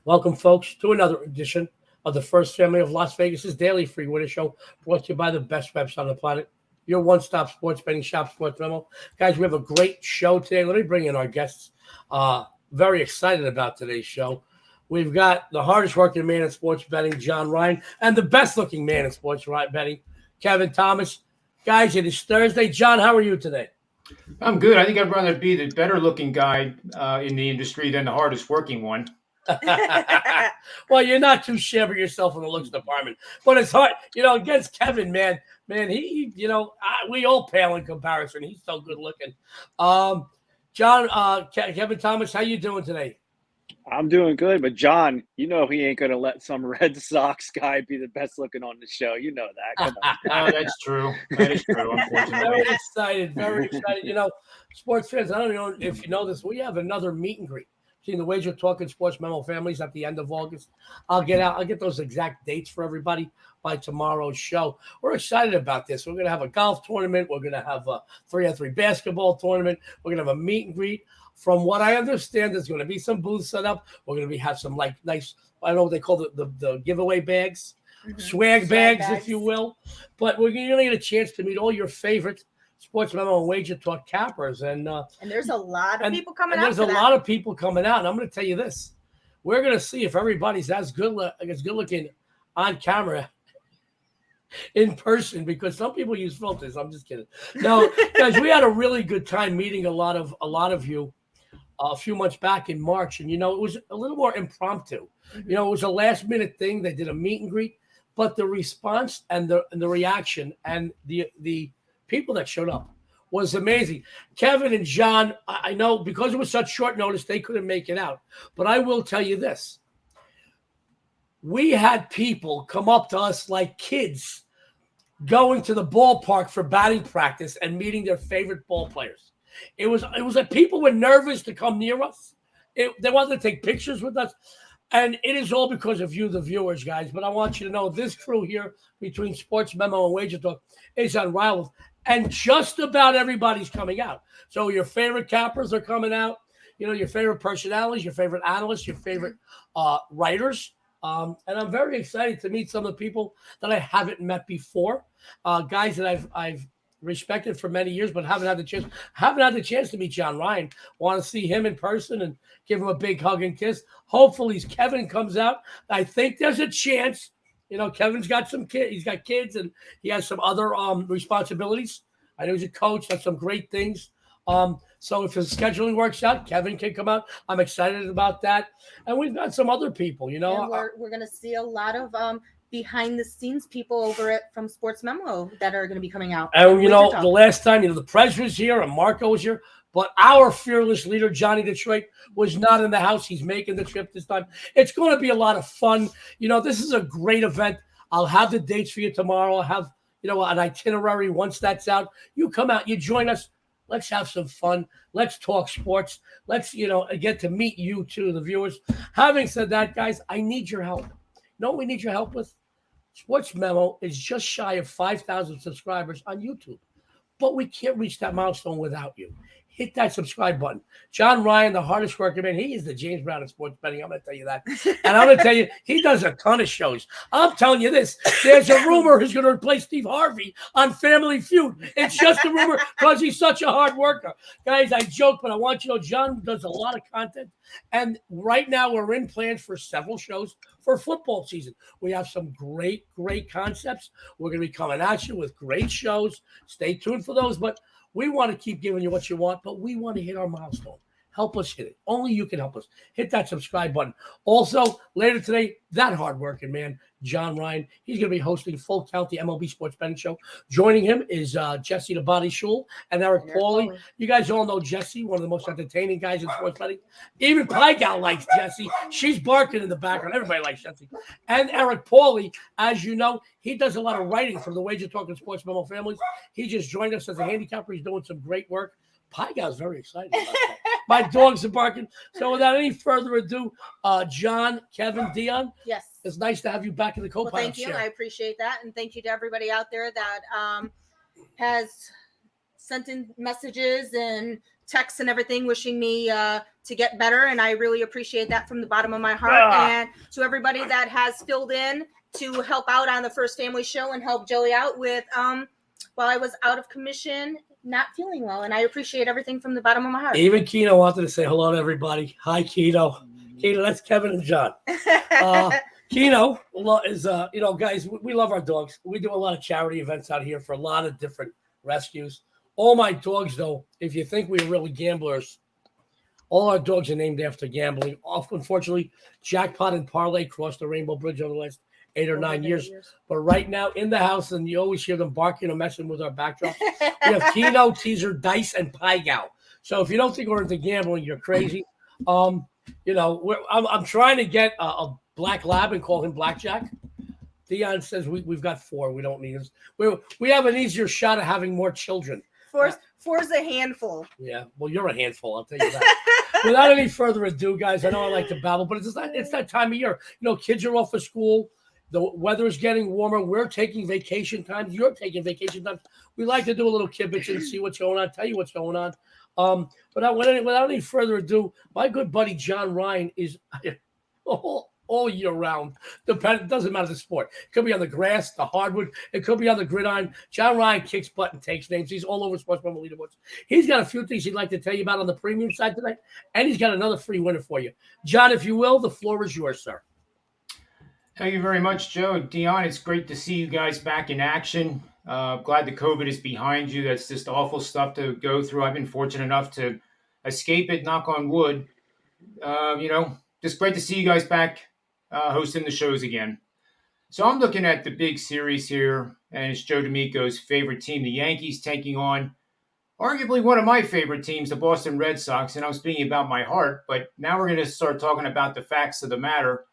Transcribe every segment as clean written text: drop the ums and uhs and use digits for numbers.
Welcome, folks, to another edition of the First Family of Las Vegas's daily free winner show, brought to you by the best website on the planet, your one-stop sports betting shop, SportsMemo. Guys, we have a great show today. Let me bring in our guests. Very excited about today's show. We've got the hardest working man in sports betting, John Ryan, and the best looking man in sports betting, Kevin Thomas. Guys, it is Thursday. John, how are you today? I'm good. I think I'd rather be the better looking guy in the industry than the hardest working one. Well, you're not too shabby yourself in the looks department, but it's hard, against Kevin, man, we all pale in comparison. He's so good looking. John, Kevin Thomas, how you doing today? I'm doing good, but John, he ain't gonna let some Red Sox guy be the best looking on the show. You know that. Come on. Oh, that's true. That is true, unfortunately. Very excited. Sports fans, I don't know if you know this, we have another meet and greet. Seeing the Wager Talking Sports Memo families at the end of August. I'll get those exact dates for everybody by tomorrow's show. We're excited about this. We're going to have a golf tournament. We're going to have a 3-on-3 basketball tournament. We're going to have a meet and greet. From what I understand, there's going to be some booths set up. We're going to have some nice, I don't know what they call the giveaway bags, swag bags, if you will. But we're going to get a chance to meet all your favorite Sports Memo and Wager Talk cappers, and there's a lot of people coming out. There's a lot of people coming out, and I'm going to tell you this: we're going to see if everybody's as good looking on camera in person, because some people use filters. I'm just kidding. No, guys, we had a really good time meeting a lot of you a few months back in March, and it was a little more impromptu. It was a last minute thing. They did a meet and greet, but the response and the reaction and the people that showed up was amazing. Kevin and John, I know because it was such short notice, they couldn't make it out. But I will tell you this. We had people come up to us like kids going to the ballpark for batting practice and meeting their favorite ball players. It was like people were nervous to come near us. They wanted to take pictures with us. And it is all because of you, the viewers, guys. But I want you to know this crew here between Sports Memo and Wager Talk is unrivaled. And just about everybody's coming out. So your favorite cappers are coming out. Your favorite personalities, your favorite analysts, your favorite writers. And I'm very excited to meet some of the people that I haven't met before. Guys that I've respected for many years, but haven't had the chance to meet John Ryan. Want to see him in person and give him a big hug and kiss. Hopefully Kevin comes out. I think there's a chance. Kevin's got some kids. He's got kids, and he has some other responsibilities. I know he's a coach. That's some great things. So if his scheduling works out, Kevin can come out. I'm excited about that. And we've got some other people. And we're going to see a lot of behind the scenes people over from Sports Memo that are going to be coming out. And the last time, the Prez was here and Marco was here. But our fearless leader, Johnny Detroit, was not in the house. He's making the trip this time. It's going to be a lot of fun. This is a great event. I'll have the dates for you tomorrow. I'll have, an itinerary once that's out. You come out, you join us. Let's have some fun. Let's talk sports. Let's, get to meet you too, the viewers. Having said that, guys, I need your help. You know what we need your help with? Sports Memo is just shy of 5,000 subscribers on YouTube. But we can't reach that milestone without you. Hit that subscribe button. John Ryan, the hardest working man, he is the James Brown of sports betting. I'm going to tell you that. And I'm going to tell you, he does a ton of shows. I'm telling you this. There's a rumor he's going to replace Steve Harvey on Family Feud. It's just a rumor because he's such a hard worker. Guys, I joke, but I want you to know John does a lot of content. And right now we're in plans for several shows for football season. We have some great concepts. We're going to be coming at you with great shows. Stay tuned for those. But we want to keep giving you what you want, but we want to hit our milestone. Help us hit it. Only you can help us. Hit that subscribe button. Also, later today, that hardworking man, John Ryan, he's going to be hosting Full Count, the MLB Sports Betting Show. Joining him is Jesse the Body Schule and Eric Pauly. You guys all know Jesse, one of the most entertaining guys in sports betting. Even Pie Gal likes Jesse. She's barking in the background. Everybody likes Jesse. And Eric Pauly, as you know, he does a lot of writing for the Wager Talking Sports Memo families. He just joined us as a handicapper. He's doing some great work. Pie Gal's very excited about that. My dogs are barking. So without any further ado, John, Kevin, Dionne. Yes. It's nice to have you back in the co-pilot thank you. chair. I appreciate that. And thank you to everybody out there that has sent in messages and texts and everything wishing me to get better, and I really appreciate that from the bottom of my heart. And to everybody that has filled in to help out on the First Family Show and help Joey out with while I was out of commission, not feeling well, and I appreciate everything from the bottom of my heart. Even Keno wanted to say hello to everybody. Hi, Keno. Keno, that's Kevin and John. Keno is, guys, we love our dogs. We do a lot of charity events out here for a lot of different rescues. All my dogs, though, if you think we're really gamblers, all our dogs are named after gambling. Unfortunately, Jackpot and Parlay crossed the Rainbow Bridge over the last 8 or 9 years. But right now in the house, and you always hear them barking or messing with our backdrop, we have Keno, Teaser, Dice, and Pie Gal. So if you don't think we're into gambling, you're crazy. I'm trying to get a black lab and call him Blackjack. Dionne says we've got 4. We don't need this. We have an easier shot at having more children. Four's a handful. Yeah, well, you're a handful, I'll tell you that. Without any further ado, guys, I know I like to babble, but it's that time of year. Kids are off of school. The weather is getting warmer. We're taking vacation times. You're taking vacation times. We like to do a little kibitz and see what's going on, tell you what's going on. But without any further ado, my good buddy John Ryan is all year round. It doesn't matter the sport. It could be on the grass, the hardwood. It could be on the gridiron. John Ryan kicks butt and takes names. He's all over SportsMemo leaderboards. He's got a few things he'd like to tell you about on the premium side tonight, and he's got another free winner for you. John, if you will, the floor is yours, sir. Thank you very much, Joe. Dionne, it's great to see you guys back in action. Glad the COVID is behind you. That's just awful stuff to go through. I've been fortunate enough to escape it, knock on wood. Just great to see you guys back hosting the shows again. So I'm looking at the big series here, and it's Joe D'Amico's favorite team, the Yankees, taking on arguably one of my favorite teams, the Boston Red Sox. And I'm speaking about my heart, but now we're going to start talking about the facts of the matter.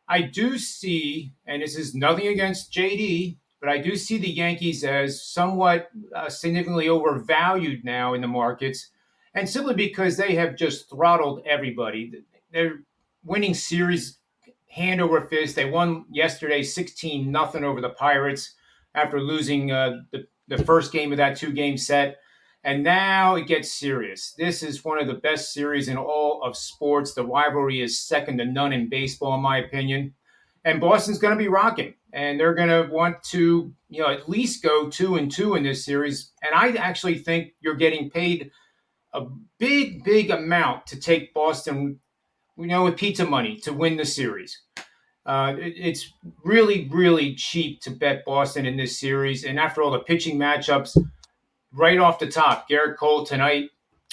I do see, and this is nothing against JD, but I do see the Yankees as somewhat significantly overvalued now in the markets, and simply because they have just throttled everybody. They're winning series hand over fist. They won yesterday 16-0 over the Pirates after losing the first game of that 2-game set. And now it gets serious. This is one of the best series in all of sports. The rivalry is second to none in baseball, in my opinion. And Boston's going to be rocking. And they're going to want to, at least go 2-2 in this series. And I actually think you're getting paid a big, big amount to take Boston, with pizza money to win the series. It's really, really cheap to bet Boston in this series. And after all the pitching matchups, right off the top, Garrett Cole tonight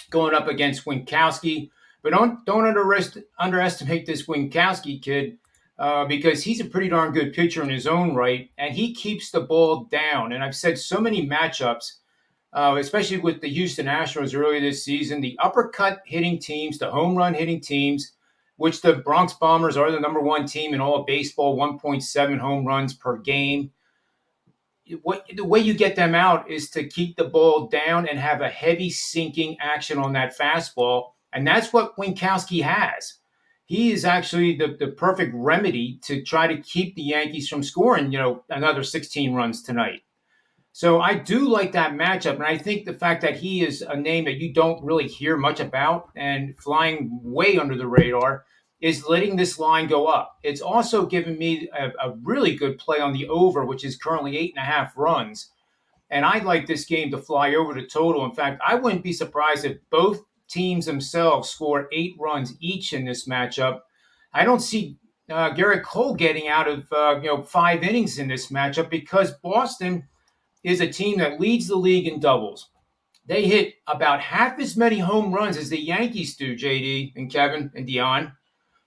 going up against Winkowski. But don't underestimate this Winkowski kid because he's a pretty darn good pitcher in his own right, and he keeps the ball down. And I've said so many matchups, especially with the Houston Astros earlier this season, the uppercut hitting teams, the home run hitting teams, which the Bronx Bombers are the number 1 team in all of baseball, 1.7 home runs per game. The way you get them out is to keep the ball down and have a heavy sinking action on that fastball. And that's what Winkowski has. He is actually the perfect remedy to try to keep the Yankees from scoring, another 16 runs tonight. So I do like that matchup. And I think the fact that he is a name that you don't really hear much about and flying way under the radar is letting this line go up. It's also given me a really good play on the over, which is currently 8.5 runs. And I'd like this game to fly over the total. In fact, I wouldn't be surprised if both teams themselves score 8 runs each in this matchup. I don't see Garrett Cole getting out of 5 innings in this matchup because Boston is a team that leads the league in doubles. They hit about half as many home runs as the Yankees do, JD and Kevin and Dionne.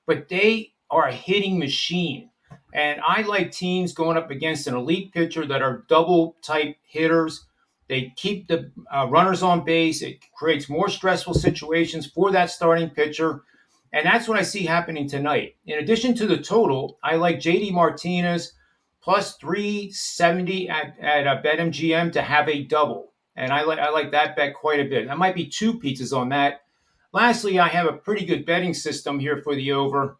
But they are a hitting machine. And I like teams going up against an elite pitcher that are double-type hitters. They keep the runners on base. It creates more stressful situations for that starting pitcher. And that's what I see happening tonight. In addition to the total, I like JD Martinez plus 370 at BetMGM to have a double. And I like that bet quite a bit. That might be 2 pizzas on that. Lastly, I have a pretty good betting system here for the over.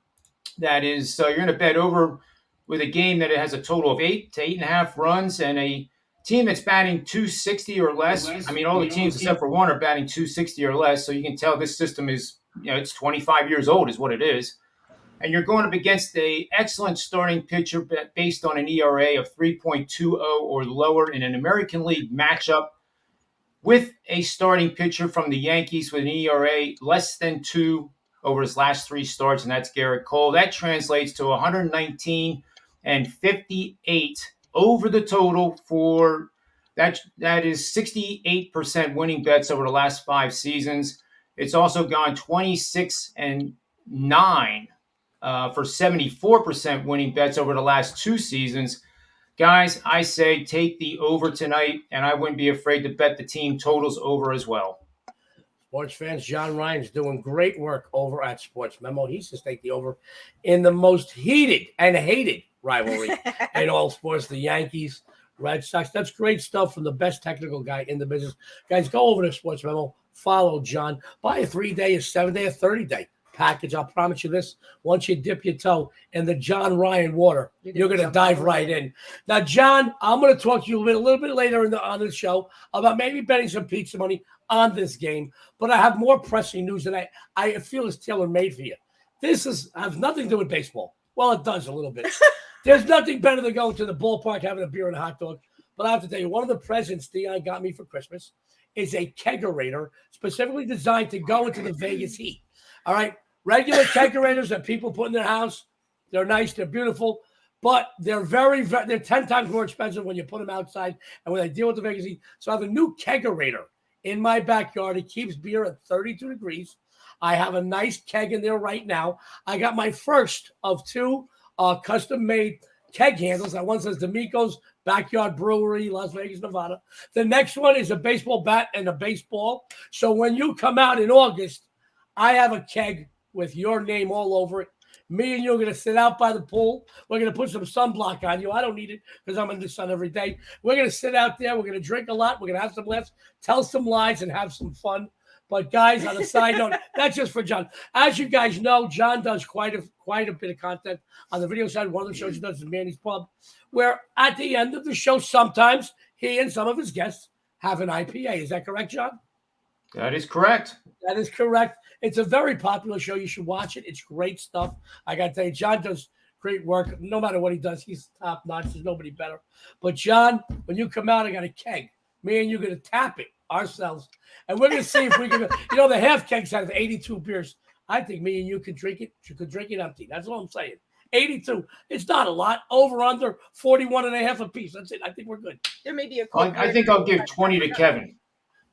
That is, you're going to bet over with a game that it has a total of 8 to 8.5 runs and a team that's batting 260 or less. I mean, all the teams except for one are batting 260 or less. So you can tell this system is, it's 25 years old is what it is. And you're going up against a excellent starting pitcher based on an ERA of 3.20 or lower in an American League matchup with a starting pitcher from the Yankees with an ERA less than 2 over his last 3 starts, and that's Garrett Cole. That translates to 119 and 58 over the total for that. That is 68% winning bets over the last 5 seasons. It's also gone 26 and 9 for 74% winning bets over the last 2 seasons. Guys, I say take the over tonight, and I wouldn't be afraid to bet the team totals over as well. Sports fans, John Ryan's doing great work over at SportsMemo. He's to take the over in the most heated and hated rivalry in all sports, the Yankees, Red Sox. That's great stuff from the best technical guy in the business. Guys, go over to SportsMemo, follow John, buy a 3-day, a 7-day, a 30-day package. I'll promise you this. Once you dip your toe in the John Ryan water, you're going to dive right in. Now, John, I'm going to talk to you a little bit later on the show about maybe betting some pizza money on this game, but I have more pressing news that I feel is tailor-made for you. This has nothing to do with baseball. Well, it does a little bit. There's nothing better than going to the ballpark, having a beer and a hot dog. But I have to tell you, one of the presents Dionne got me for Christmas is a kegerator specifically designed to go into the Vegas heat. All right? Regular kegerators that people put in their house, they're nice, they're beautiful, but they're they're 10 times more expensive when you put them outside and when they deal with the Vegas heat. So I have a new kegerator in my backyard. It keeps beer at 32 degrees. I have a nice keg in there right now. I got my first of 2 custom-made keg handles. That one says D'Amico's Backyard Brewery, Las Vegas, Nevada. The next one is a baseball bat and a baseball. So when you come out in August, I have a keg with your name all over it. Me and you are going to sit out by the pool. We're going to put some sunblock on you. I don't need it because I'm in the sun every day. We're going to sit out there. We're going to drink a lot. We're going to have some laughs, tell some lies, and have some fun. But, guys, on a side note, that's just for John. As you guys know, John does quite a bit of content on the video side. One of the shows he does is Manny's Pub, where at the end of the show, sometimes he and some of his guests have an IPA. Is that correct, John? That is correct. That is correct. It's a very popular show. You should watch it. It's great stuff. I got to tell you, John does great work. No matter what he does, he's top notch. There's nobody better. But, John, when you come out, I got a keg. Me and you are going to tap it ourselves. And we're going to see if we can, the half kegs out of 82 beers. I think me and you could drink it. You could drink it empty. That's all I'm saying. 82. It's not a lot. Over, under, 41.5 a piece. That's it. I think we're good. There may be a I think I'll give 20 to Kevin.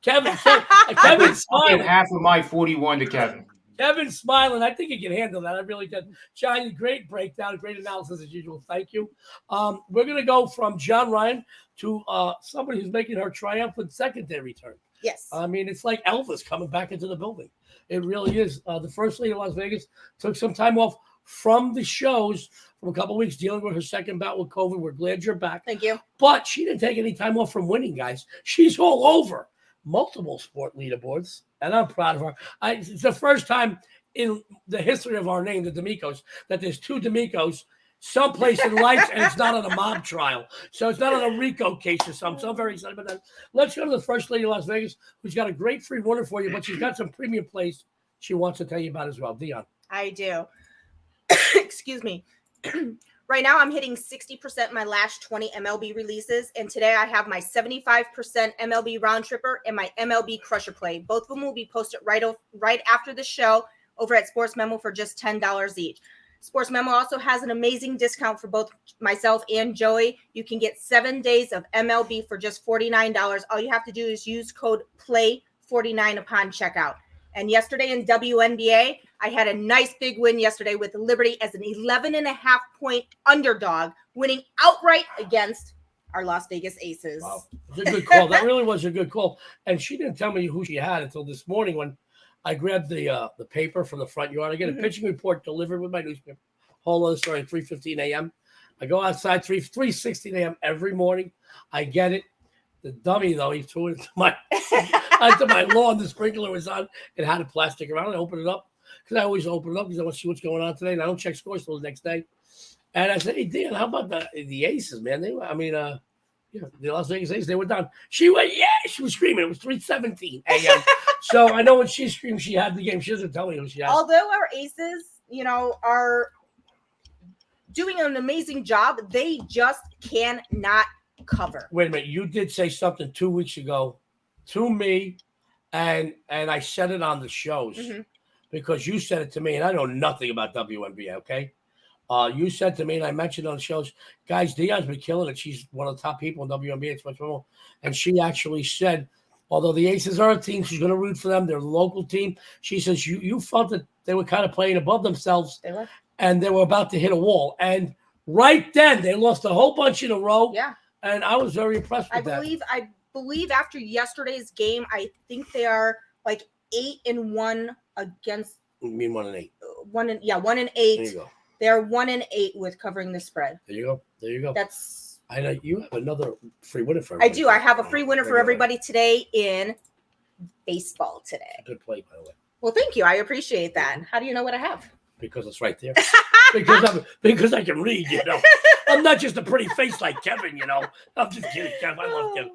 Kevin's I'll smiling. give half of my 41 to Kevin. Kevin's smiling. I think he can handle that. I really can. John, great breakdown, great analysis as usual. Thank you. We're going to go from John Ryan to somebody who's making her triumphant second-day return. Yes. I mean, it's like Elvis coming back into the building. It really is. The First Lady of Las Vegas took some time off from the shows from a couple of weeks dealing with her second bout with COVID. We're glad you're back. Thank you. But she didn't take any time off from winning, guys. She's all over multiple sport leaderboards, and I'm proud of her. It's the first time in the history of our name, the D'Amicos, that there's 2 D'Amicos someplace in life, and it's not on a mob trial. So it's not on a RICO case or something. So I'm very excited about that. Let's go to the First Lady of Las Vegas, who's got a great free winner for you, but she's got some premium plays she wants to tell you about as well. Dionne. I do. Excuse me. Right now, I'm hitting 60% my last 20 MLB releases, and today I have my 75% MLB round tripper and my MLB crusher play. Both of them will be posted right after the show over at SportsMemo for just $10 each. SportsMemo also has an amazing discount for both myself and Joey. You can get 7 days of MLB for just $49. All you have to do is use code PLAY49 upon checkout. And yesterday in WNBA, I had a nice big win yesterday with Liberty as an 11.5-point underdog, winning outright against our Las Vegas Aces. Wow. It was a good call. That really was a good call. And she didn't tell me who she had until this morning when I grabbed the paper from the front yard. I get a pitching report delivered with my newspaper. Whole other story at 3:15 a.m. I go outside 3:16 a.m. every morning. I get it. The dummy, though, he threw it into my lawn. The sprinkler was on. It had a plastic around it. I opened it up because I always open it up because I want to see what's going on today. And I don't check scores till the next day. And I said, hey, Dan, how about the Aces, man? Yeah, the Las Vegas A's, they were down. She went, yeah, she was screaming. It was 3:17 a.m. So I know when she screamed, she had the game. She doesn't tell me who she had. Although our aces, are doing an amazing job, they just cannot cover. Wait a minute. You did say something 2 weeks ago to me, and I said it on the shows because you said it to me, and I know nothing about WNBA, okay? You said to me, and I mentioned on the shows, guys, Dionne's been killing it. She's one of the top people in WNBA, SportsMemo. And she actually said, although the Aces are a team, she's going to root for them. They're the local team. She says, you felt that they were kind of playing above themselves. They were. And they were about to hit a wall. And right then, they lost a whole bunch in a row. Yeah. And I was very impressed with that. I believe after yesterday's game, I think they are like 8-1 against. You mean 1-8? 1-8. There you go. They're 1-8 with covering the spread. There you go. That's. I know you have another free winner for I everybody. do. I have a free winner for everybody today in baseball today. Good play, by the way. Well, thank you. I appreciate that. How do you know what I have? Because it's right there. because I can read, I'm not just a pretty face like Kevin, I'm just kidding, Kevin. I love Kevin.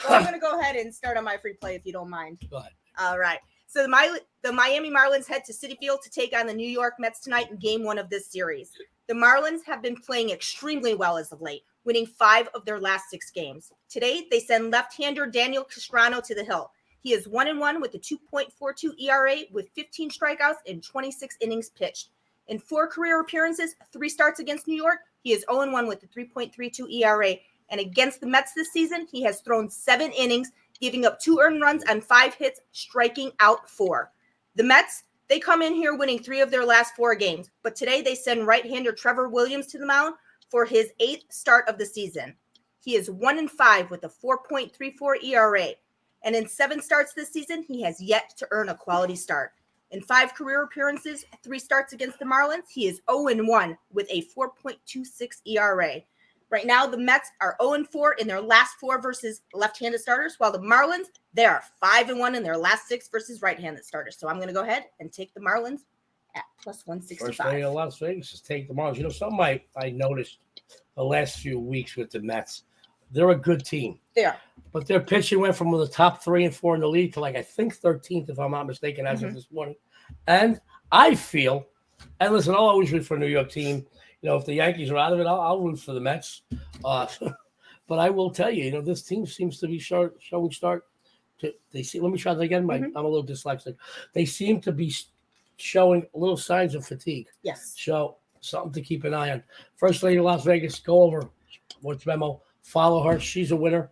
Well, I'm going to go ahead and start on my free play if you don't mind. Go ahead. All right. So the Miami Marlins head to Citi Field to take on the New York Mets tonight in game 1 of this series. The Marlins have been playing extremely well as of late, winning 5 of their last 6 games. Today, they send left-hander Daniel Castrano to the hill. He is 1-1 with a 2.42 ERA with 15 strikeouts and 26 innings pitched. In 4 career appearances, 3 starts against New York, he is 0-1 with a 3.32 ERA. And against the Mets this season, he has thrown 7 innings, giving up 2 earned runs and 5 hits, striking out 4. The Mets, they come in here winning 3 of their last 4 games, but today they send right-hander Trevor Williams to the mound for his 8th start of the season. He is 1-5 with a 4.34 ERA, and in 7 starts this season, he has yet to earn a quality start. In 5 career appearances, 3 starts against the Marlins, he is 0-1 with a 4.26 ERA. Right now, the Mets are 0-4 in their last 4 versus left-handed starters, while the Marlins, they are 5-1 in their last 6 versus right-handed starters. So I'm going to go ahead and take the Marlins at plus 165. First day of Las Vegas is take the Marlins. Something I noticed the last few weeks with the Mets, they're a good team. They are. But their pitching went from the top 3 and 4 in the league to I think 13th, if I'm not mistaken, as of this morning. And I feel, and listen, I'll always root for a New York team. If the Yankees are out of it, I'll root for the Mets. But I will tell you, this team seems to be showing start. Let me try that again. I'm a little dyslexic. They seem to be showing little signs of fatigue. Yes. So something to keep an eye on. First Lady of Las Vegas, go over SportsMemo. Follow her. She's a winner.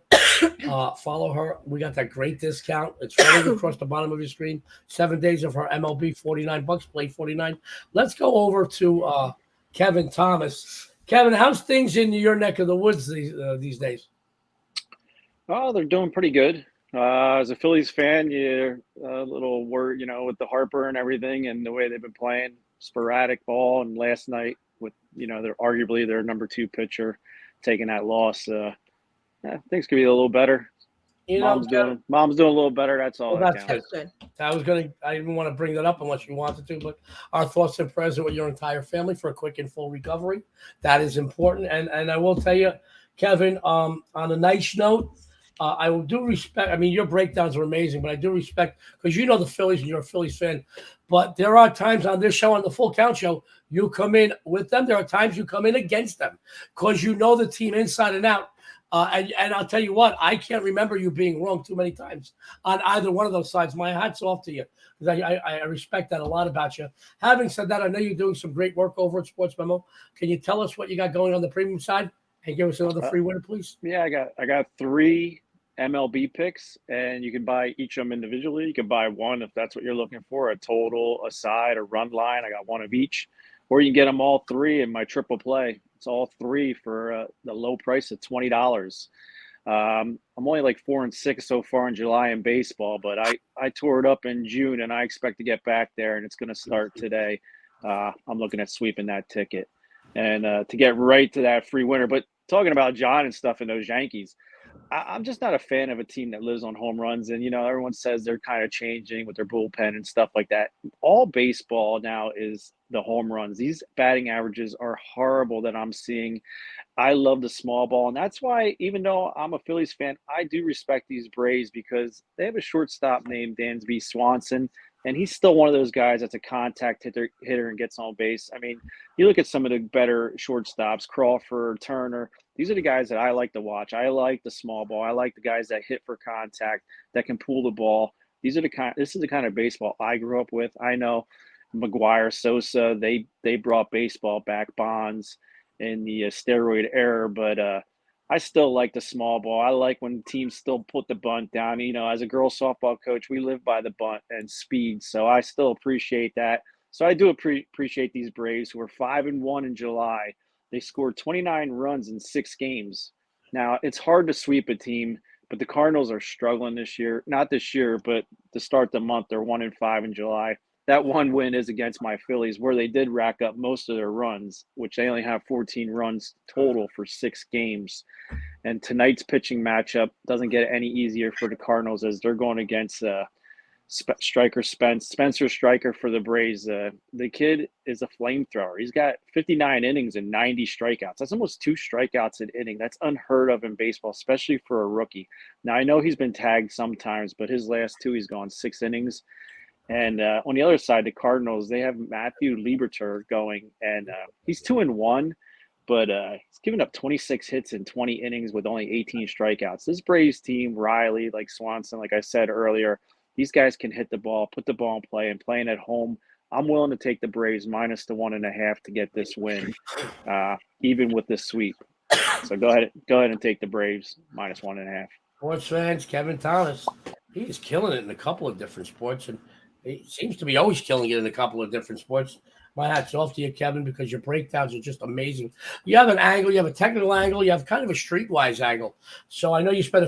Follow her. We got that great discount. It's running across the bottom of your screen. 7 days of her MLB, $49. Play 49. Let's go over to Kevin Thomas. Kevin, how's things in your neck of the woods these days? Oh, they're doing pretty good. As a Phillies fan, you're a little worried, with the Harper and everything and the way they've been playing sporadic ball. And last night with, they're arguably their number 2 pitcher taking that loss. Things could be a little better. Mom's doing a little better. That's all. Well, that's good. I didn't want to bring that up unless you wanted to, but our thoughts and prayers are with your entire family for a quick and full recovery. That is important. And I will tell you, Kevin, on a nice note, I do respect. I mean, your breakdowns are amazing, but I do respect because the Phillies and you're a Phillies fan. But there are times on this show, on the Full Count Show, you come in with them. There are times you come in against them because the team inside and out. And I'll tell you what, I can't remember you being wrong too many times on either one of those sides. My hat's off to you because I respect that a lot about you. Having said that, I know you're doing some great work over at SportsMemo. Can you tell us what you got going on the premium side and give us another free winner, please? Yeah, I got 3 MLB picks, and you can buy each of them individually. You can buy one if that's what you're looking for, a total, a side, a run line. I got one of each. Or you can get them all 3 in my triple play. It's all 3 for the low price of $20. I'm only 4-6 so far in July in baseball, but I tore it up in June, and I expect to get back there, and it's going to start today. I'm looking at sweeping that ticket and to get right to that free winner. But talking about John and stuff in those Yankees, I'm just not a fan of a team that lives on home runs. And, everyone says they're kind of changing with their bullpen and stuff like that. All baseball now is the home runs. These batting averages are horrible that I'm seeing. I love the small ball. And that's why, even though I'm a Phillies fan, I do respect these Braves because they have a shortstop named Dansby Swanson. And he's still one of those guys that's a contact hitter and gets on base. I mean, you look at some of the better shortstops, Crawford, Turner. These are the guys that I like to watch. I like the small ball. I like the guys that hit for contact, that can pull the ball. This is the kind of baseball I grew up with. I know McGuire, Sosa, they brought baseball back, Bonds in the steroid era, but I still like the small ball. I like when teams still put the bunt down. As a girls softball coach, we live by the bunt and speed, so I still appreciate that. So I do appreciate these Braves who are 5-1 in July. They scored 29 runs in 6 games. Now, it's hard to sweep a team, but the Cardinals are struggling this year. Not this year, but to start the month, they're 1-5 in July. That one win is against my Phillies, where they did rack up most of their runs, which they only have 14 runs total for 6 games. And tonight's pitching matchup doesn't get any easier for the Cardinals as they're going against Spencer Striker for the Braves. The kid is a flamethrower. He's got 59 innings and 90 strikeouts. That's almost 2 strikeouts an inning. That's unheard of in baseball, especially for a rookie. Now, I know he's been tagged sometimes, but his last 2, he's gone 6 innings. And on the other side, the Cardinals, they have Matthew Liberatore going, and he's 2-1, but he's given up 26 hits in 20 innings with only 18 strikeouts. This Braves team, Riley, like Swanson, like I said earlier, these guys can hit the ball, put the ball in play, and playing at home. I'm willing to take the Braves minus the 1.5 to get this win, even with this sweep. So go ahead and take the Braves minus 1.5. Sports fans, Kevin Thomas, he is killing it in a couple of different sports, and he seems to be always killing it in a couple of different sports. My hat's off to you, Kevin, because your breakdowns are just amazing. You have an angle, you have a technical angle, you have kind of a streetwise angle. So I know you spent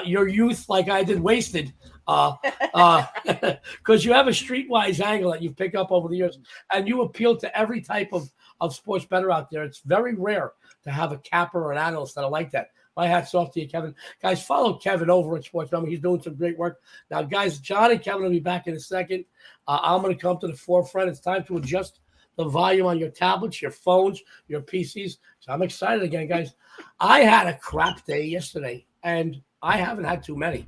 your youth like I did wasted because you have a streetwise angle that you pick up over the years, and you appeal to every type of sports bettor out there. It's very rare to have a capper or an analyst that are like that. My hat's off to you, Kevin. Guys, follow Kevin over at SportsMemo. He's doing some great work. Now, guys, John and Kevin will be back in a second. I'm going to come to the forefront. It's time to adjust the volume on your tablets, your phones, your PCs. So I'm excited again, guys. I had a crap day yesterday, and I haven't had too many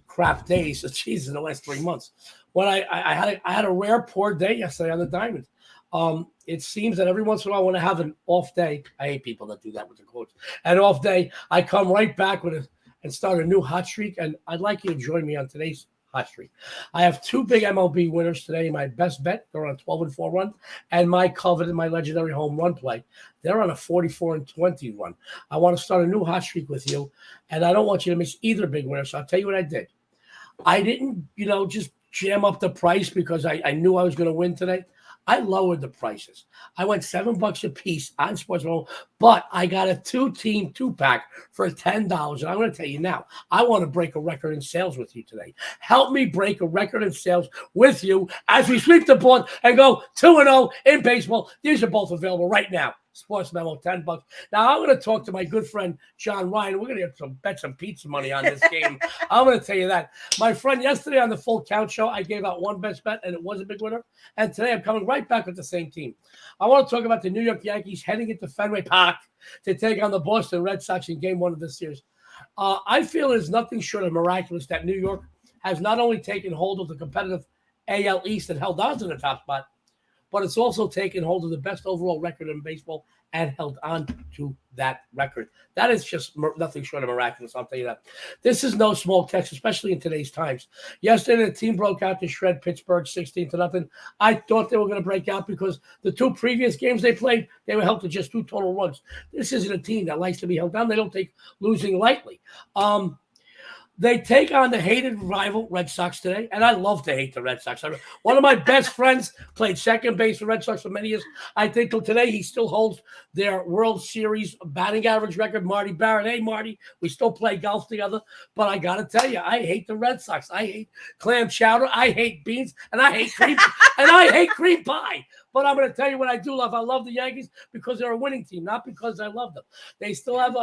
crap days in the last 3 months. When I had a rare poor day yesterday on the diamond. It seems that every once in a while when I have an off day, I hate people that do that with the quotes. An off day, I come right back and start a new hot streak. And I'd like you to join me on today's hot streak. I have 2 big MLB winners today. My best bet, they're on a 12-4 run, and my coveted, my legendary home run play, they're on a 44-20 run. I want to start a new hot streak with you, and I don't want you to miss either big winner. So I'll tell you what I did. I didn't, just jam up the price because I knew I was going to win today. I lowered the prices. I went $7 a piece on SportsMemo, but I got a 2-team 2-pack for $10. And I'm going to tell you now, I want to break a record in sales with you today. Help me break a record in sales with you as we sweep the board and go 2-0 in baseball. These are both available right now. SportsMemo, $10. Now, I'm going to talk to my good friend, John Ryan. We're going to get bet some pizza money on this game. I'm going to tell you that. My friend, yesterday on the Full Count Show, I gave out one best bet, and it was a big winner. And today, I'm coming right back with the same team. I want to talk about the New York Yankees heading into Fenway Park to take on the Boston Red Sox in Game 1 of this series. I feel it's nothing short of miraculous that New York has not only taken hold of the competitive AL East and held on to the top spot, but it's also taken hold of the best overall record in baseball and held on to that record. That is just nothing short of miraculous, I'll tell you that. This is no small test, especially in today's times. Yesterday, the team broke out to shred Pittsburgh 16-0. I thought they were going to break out because the 2 previous games they played, they were held to just 2 total runs. This isn't a team that likes to be held down. They don't take losing lightly. They take on the hated rival Red Sox today, and I love to hate the Red Sox. One of my best friends played second base for Red Sox for many years. I think till today he still holds their World Series batting average record, Marty Barrett. Hey, Marty, we still play golf together, but I got to tell you, I hate the Red Sox. I hate clam chowder. I hate beans, and I hate cream, and I hate cream pie. But I'm going to tell you what I do love. I love the Yankees because they're a winning team, not because I love them. They still have,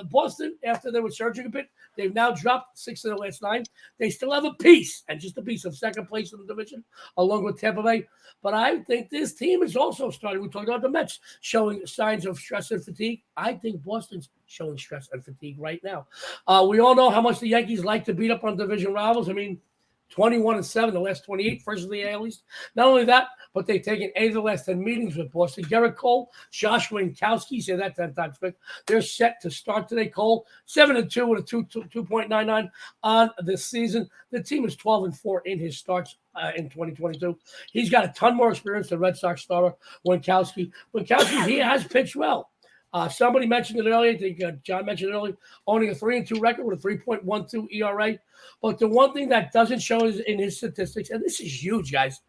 Boston, after they were surging a bit, they've now dropped 6 of the last 9. They still have a piece, and just a piece of second place in the division, along with Tampa Bay. But I think this team is also starting. We talked about the Mets showing signs of stress and fatigue. I think Boston's showing stress and fatigue right now. We all know how much the Yankees like to beat up on division rivals. I mean, 21-7, the last 28 versus the AL East. Not only that, but they've taken 8 of the last 10 meetings with Boston. Garrett Cole, Joshua Winkowski, say that 10 times quick. They're set to start today. Cole, 7-2 with a 2.99 on this season. The team is 12-4 in his starts in 2022. He's got a ton more experience than Red Sox starter Winkowski. He has pitched well. Somebody mentioned it earlier. I think John mentioned it earlier. Owning a 3-2 record with a 3.12 ERA. But the one thing that doesn't show is in his statistics, and this is huge, guys.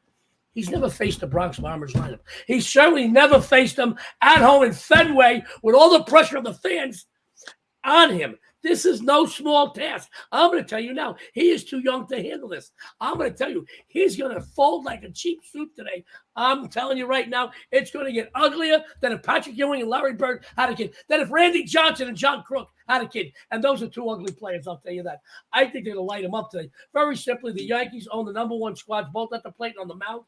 He's never faced the Bronx Bombers lineup. He's certainly never faced them at home in Fenway with all the pressure of the fans on him. This is no small task. I'm going to tell you now, he is too young to handle this. I'm going to tell you, he's going to fold like a cheap suit today. I'm telling you right now, it's going to get uglier than if Patrick Ewing and Larry Bird had a kid, than if Randy Johnson and John Crook had a kid. And those are 2 ugly players, I'll tell you that. I think they're going to light them up today. Very simply, the Yankees own the number 1 squads, both at the plate and on the mound.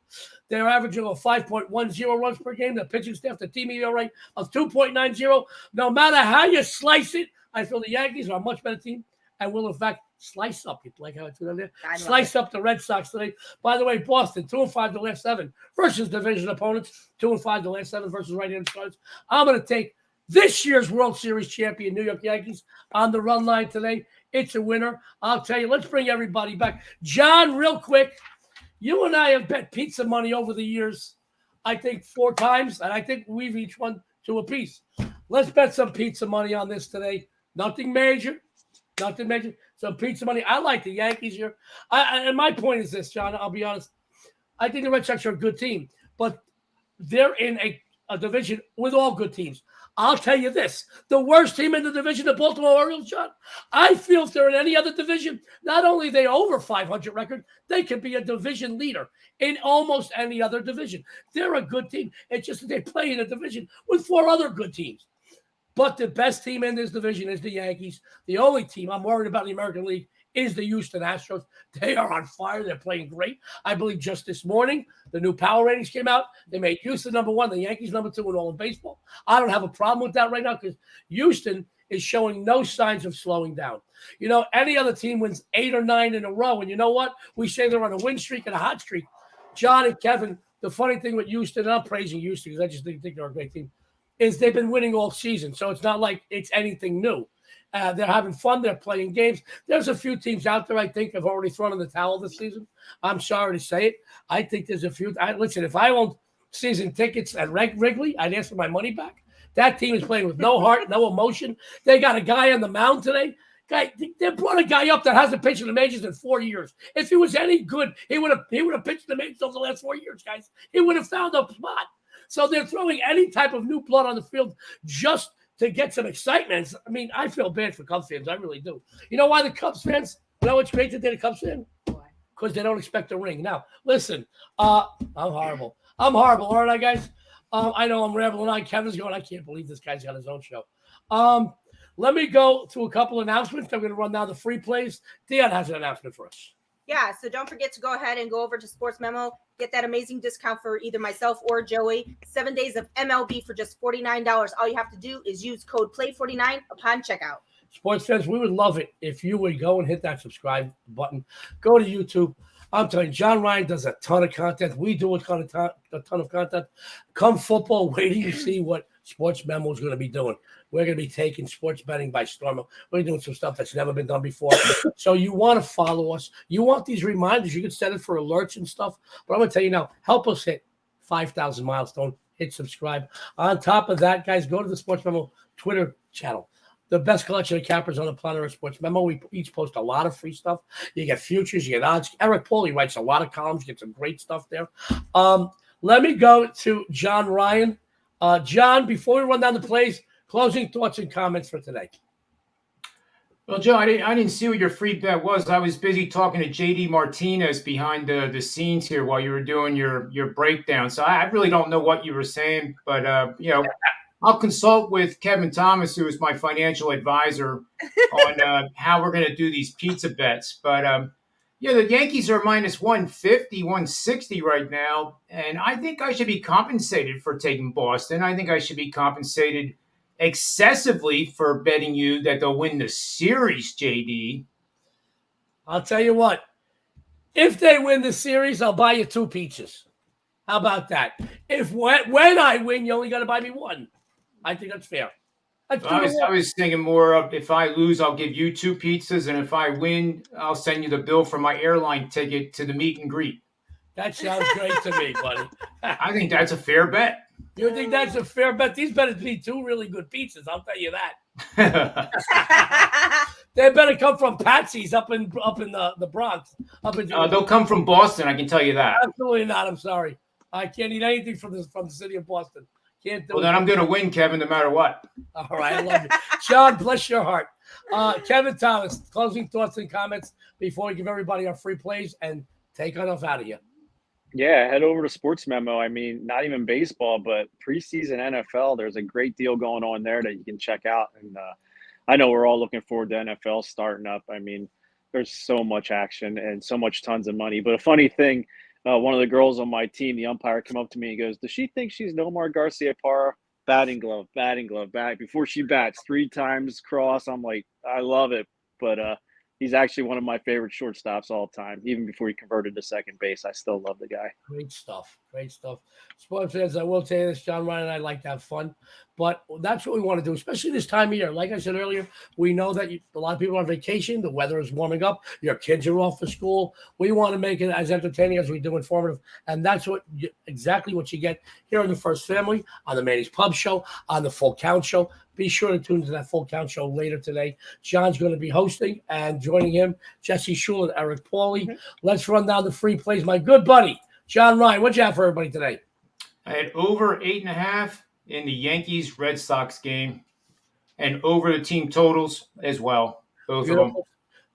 They're averaging a 5.10 runs per game. The pitching staff, the team ERA of 2.90. No matter how you slice it, I feel the Yankees are a much better team and will, in fact, slice up. You like how I threw that there? Slice up the Red Sox today. By the way, Boston, 2-5 the last 7 versus division opponents. 2-5 the last 7 versus right-handed starters. I'm going to take this year's World Series champion New York Yankees on the run line today. It's a winner. I'll tell you, let's bring everybody back. John, real quick, you and I have bet pizza money over the years, I think 4 times, and I think we've each won 2 apiece. Let's bet some pizza money on this today. Nothing major. Some pizza money. I like the Yankees here. And my point is this, John, I'll be honest. I think the Red Sox are a good team, but they're in a division with all good teams. I'll tell you this. The worst team in the division, the Baltimore Orioles, John, I feel if they're in any other division, not only are they over 500 record, they could be a division leader in almost any other division. They're a good team. It's just that they play in a division with 4 other good teams. But the best team in this division is the Yankees. The only team I'm worried about in the American League is the Houston Astros. They are on fire. They're playing great. I believe just this morning, the new power ratings came out. They made Houston number 1, the Yankees number 2 in all of baseball. I don't have a problem with that right now because Houston is showing no signs of slowing down. You know, any other team wins 8 or 9 in a row. And you know what? We say they're on a win streak and a hot streak. John and Kevin, the funny thing with Houston, and I'm praising Houston because I just think they're a great team, is they've been winning all season. So it's not like it's anything new. They're having fun. They're playing games. There's a few teams out there, I think, have already thrown in the towel this season. I'm sorry to say it. I think there's a few. Listen, if I owned season tickets at Wrigley, I'd ask for my money back. That team is playing with no heart, no emotion. They got a guy on the mound today. They brought a guy up that hasn't pitched in the majors in 4 years. If he was any good, he would have pitched in the majors over the last 4 years, guys. He would have found a spot. So they're throwing any type of new blood on the field just to get some excitement. I mean, I feel bad for Cubs fans. I really do. You know why the Cubs fans? You know what's great that they're the Cubs fan? Why? Because they don't expect a ring. Now, listen, I'm horrible. Aren't I, guys? I know I'm rambling on. Kevin's going, I can't believe this guy's got his own show. Let me go to a couple announcements. I'm going to run down the free plays. Dionne has an announcement for us. Yeah, so don't forget to go ahead and go over to SportsMemo. Get that amazing discount for either myself or Joey. 7 days of MLB for just $49. All you have to do is use code PLAY49 upon checkout. Sports fans, we would love it if you would go and hit that subscribe button. Go to YouTube. I'm telling you, John Ryan does a ton of content. We do a ton of content. Come football, wait till you see what SportsMemo is going to be doing. We're going to be taking sports betting by storm. We're doing some stuff that's never been done before. So you want to follow us. You want these reminders. You can set it for alerts and stuff. But I'm going to tell you now, help us hit 5,000 milestone. Hit subscribe. On top of that, guys, go to the SportsMemo Twitter channel. The best collection of cappers on the planet are SportsMemo. We each post a lot of free stuff. You get futures, you get odds. Eric Paul, he writes a lot of columns. You get some great stuff there. Let me go to John Ryan. John, before we run down the plays, closing thoughts and comments for today. Well, Joe, I didn't see what your free bet was. I was busy talking to JD Martinez behind the scenes here while you were doing your breakdown. So I really don't know what you were saying, but I'll consult with Kevin Thomas, who is my financial advisor, on how we're going to do these pizza bets. But the Yankees are minus 150, 160 right now, and I think I should be compensated for taking Boston. I think I should be compensated excessively for betting you that they'll win the series, JD. I'll tell you what. If they win the series, I'll buy you 2 pizzas. How about that? If when I win, you only got to buy me 1. I think that's fair. I was thinking more of if I lose, I'll give you 2 pizzas, and if I win, I'll send you the bill for my airline ticket to the meet and greet. That sounds great to me, buddy. I think that's a fair bet. You think that's a fair bet? These better be 2 really good pizzas. I'll tell you that. They better come from Patsy's up in the Bronx. They'll come from Boston. I can tell you that. Absolutely not. I'm sorry. I can't eat anything from the city of Boston. Can't do it. Well, then I'm going to win, Kevin, no matter what. All right, I love you, John. Bless your heart. Kevin Thomas, closing thoughts and comments before we give everybody our free plays and take enough out of you. Yeah, head over to SportsMemo. I mean, not even baseball, but preseason NFL. There's a great deal going on there that you can check out. And I know we're all looking forward to NFL starting up. I mean, there's so much action and so much tons of money. But a funny thing, one of the girls on my team, the umpire, came up to me and goes, "Does she think she's Nomar Garciaparra? Batting glove, bat." Before she bats 3 times cross, I'm like, I love it. But he's actually one of my favorite shortstops all time. Even before he converted to second base, I still love the guy. Great stuff. Great stuff. Sports fans, I will tell you this, John Ryan and I like to have fun, but that's what we want to do, especially this time of year. Like I said earlier, we know that a lot of people are on vacation. The weather is warming up. Your kids are off for school. We want to make it as entertaining as we do informative, and that's exactly what you get here on the First Family, on the Manny's Pub Show, on the Full Count Show. Be sure to tune into that Full Count Show later today. John's going to be hosting, and joining him, Jesse Schule and Eric Pauly. Mm-hmm. Let's run down the free plays. My good buddy, John Ryan, what'd you have for everybody today? I had over 8.5 in the Yankees Red Sox game, and over the team totals as well. Both of them.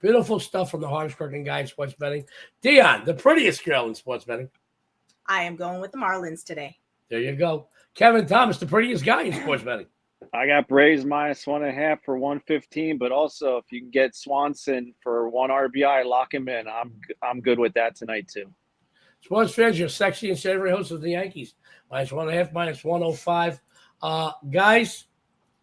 Beautiful stuff from the hardest working guy in sports betting. Dionne, the prettiest girl in sports betting. I am going with the Marlins today. There you go. Kevin Thomas, the prettiest guy in sports betting. I got Braves minus 1.5 for 115, but also if you can get Swanson for 1 RBI, lock him in. I'm good with that tonight too. Sports fans, your sexy and savory host of the Yankees. Minus 1.5, minus 105. Guys,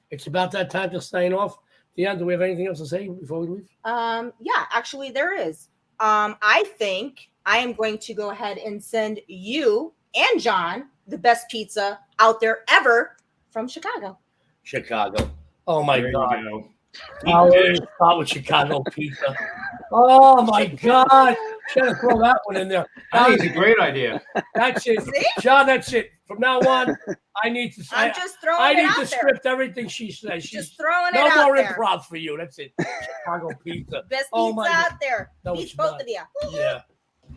it's about that time to sign off. Dionne, do we have anything else to say before we leave? Yeah, actually there is. I think I am going to go ahead and send you and John the best pizza out there ever from Chicago. Chicago. Oh, my there God. I'll start with Chicago pizza. Oh, my God. Should have thrown that one in there. I think it's a great idea. That's it. See? John, that's it. From now on, I need to I'm just throwing it out there. script everything she says. Just throwing it out there. No more there. improv for you. That's it. Chicago pizza. Best pizza out there. No, Beats both of you. Yeah.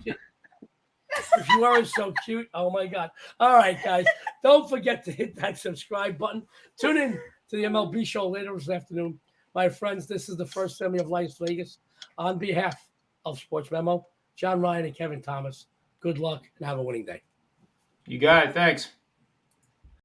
You are so cute. Oh, my God. All right, guys. Don't forget to hit that subscribe button. Tune in to the MLB show later this afternoon. My friends, this is the First Family of Las Vegas. On behalf of SportsMemo, John Ryan and Kevin Thomas, good luck and have a winning day. You got it. Thanks.